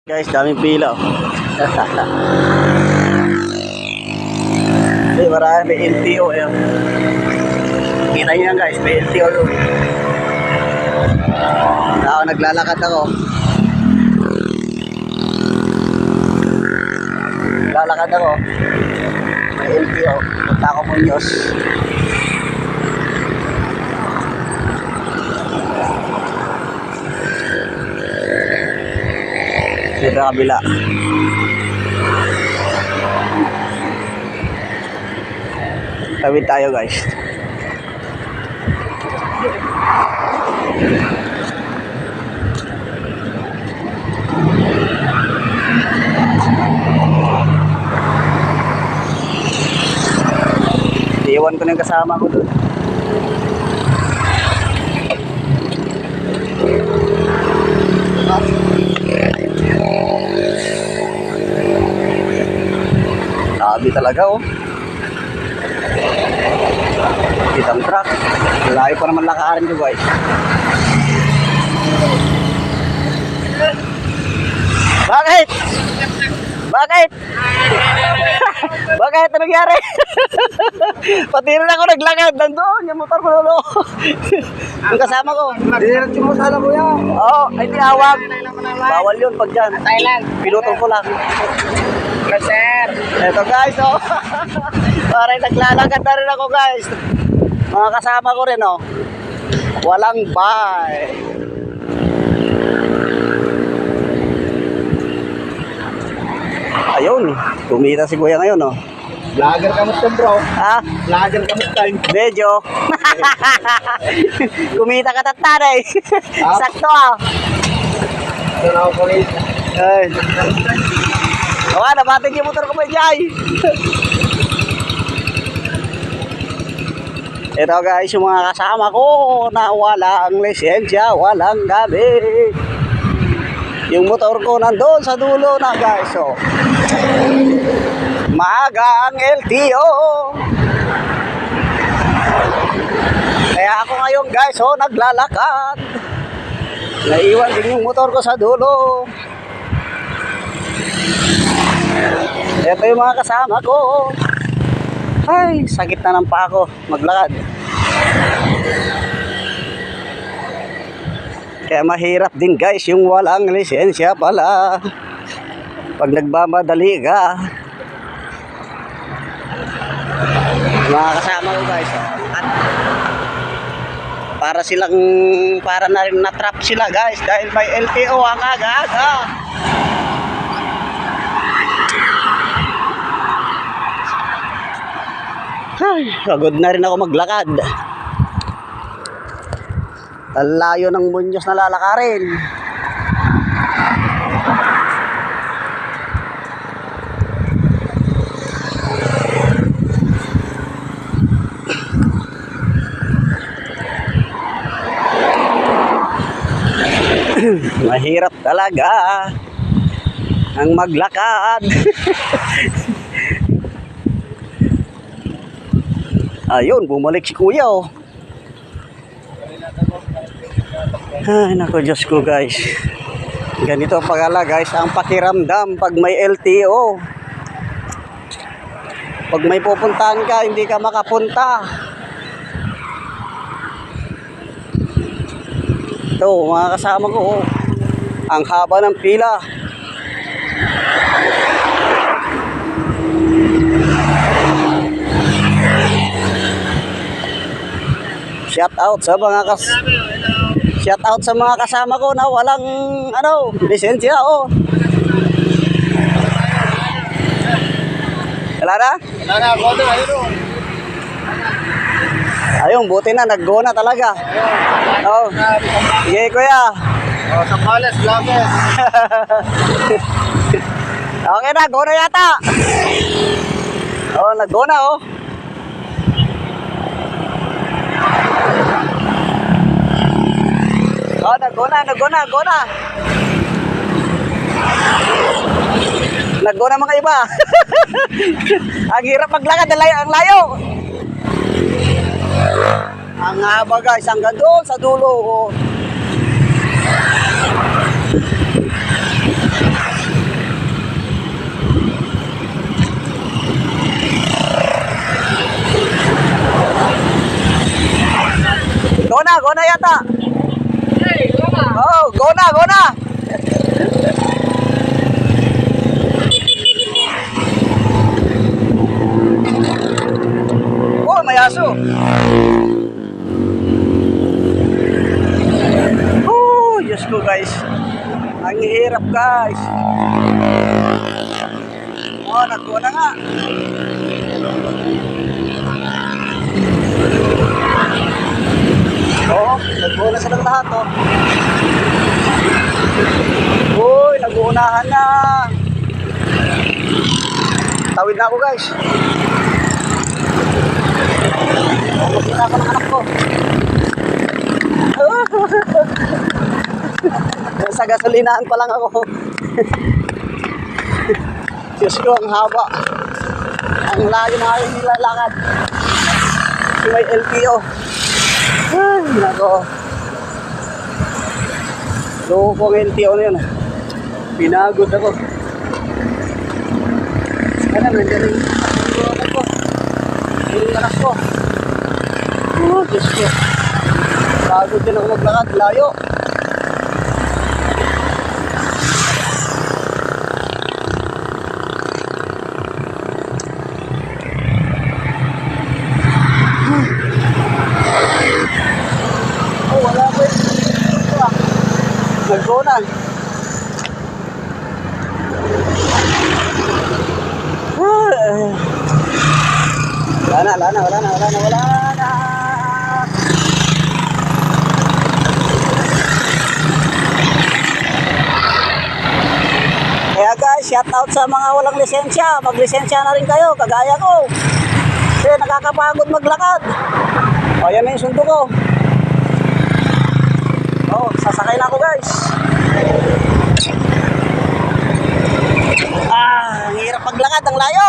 Guys, daming pila. Marami, may LTO eh. Kita nyo yan guys, may LTO doon. Naglalakad ako. Naglalakad ako. May LTO. Punta ako Muñoz. Dito sa kabila. Tawid tayo guys. Iwan ko na yung kasama ko doon. Sabi talaga oh. Kitang truck. Layo pa naman lakarin ko guys. Bakit? Bakit? Bakit? Anong nangyari? Pati rin ako naglakad. Nandun yung motor ko lolo. Yung kasama ko. Diretso mo sana kuya. Oo, ay tinawag. Bawal yun pag dyan. Thailand. Pinutol ko lang. Sir. Eto guys, oh. Parang naglalakad na rin ako guys. Mga kasama ko rin, oh. Walang bye. Ayun, kumita si kuya ngayon, oh. Vlogger kamusta bro? Ha? Vlogger kamusta? Medyo. Kumita ka tatara eh. Sakto ah. Ito na ako po rin. Ay. Awa, nabating yung motor ko ba Jai? Ito guys, yung mga kasama ko na walang lisensya, walang gamit. Yung motor ko nandun sa dulo na guys, oh. Maaga ang LTO. Kaya ako ngayon guys, oh, naglalakad. Naiwan din yung motor ko sa dulo. Ito yung mga kasama ko. Ay, sakit na ng paa ko maglakad. Kaya mahirap din guys yung walang lisensya pala. Pag nagmamadali ka. Mga kasama ko guys, at para na rin na-trap sila guys dahil may LTO ang aga-aga. Ay, pagod na rin ako maglakad. Ang layo ng Muñoz na lalakarin. Mahirap talaga ang maglakad. Ayun, bumalik si kuya oh. Ay, naku Diyos ko guys. Ganito pagala guys ang pakiramdam pag may LTO. Pag may pupuntahan ka, hindi ka makapunta. Ito, mga kasama ko oh. Ang haba ng pila. Shout out sa mga kasama ko na walang lisensya oh. Wala na? Wala na, go na, ayun. Ayun, buti na, nag-go na talaga. Oh. Sige kuya. Oh, sa Palace, vlogger. Okay na, go na yata. Oh, nag-go na oh. Oh, nag-go na. Nag-go na mga iba. Ang hirap maglakad, ang layo. Ang haba guys, hanggang doon sa dulo. yata. Oh, go na, go na. Oh, may aso. Oh, Diyos ko guys. Ang hirap guys. Oh, nagkuha na nga. Oh, nagkuha na silang lahat oh. Uy, nag-uunahan na. Tawid na ako guys. Tapos na ako ng anak ko. Sa gasolinahan pa lang ako. Diyos ko, ang haba. Ang layo na kayo nilalakad. May LTO. Ay, nako. Loko ko ang LTO na yun. Pinagod ako. Sana nandiyan yung anak ko. Yung anak ko. Oh, Diyos ko. Pagod din ako maglakad. Layo. Oh, wala ko yun. Nag-go na. Wala na. Kaya guys, shout out sa mga walang lisensya. Mag-lisensya na rin kayo, kagaya ko. Kasi nakakapagod maglakad. O, yan na yung sundo ko. Oh, sasakay na ako guys. Ang hirap maglakad, ang layo.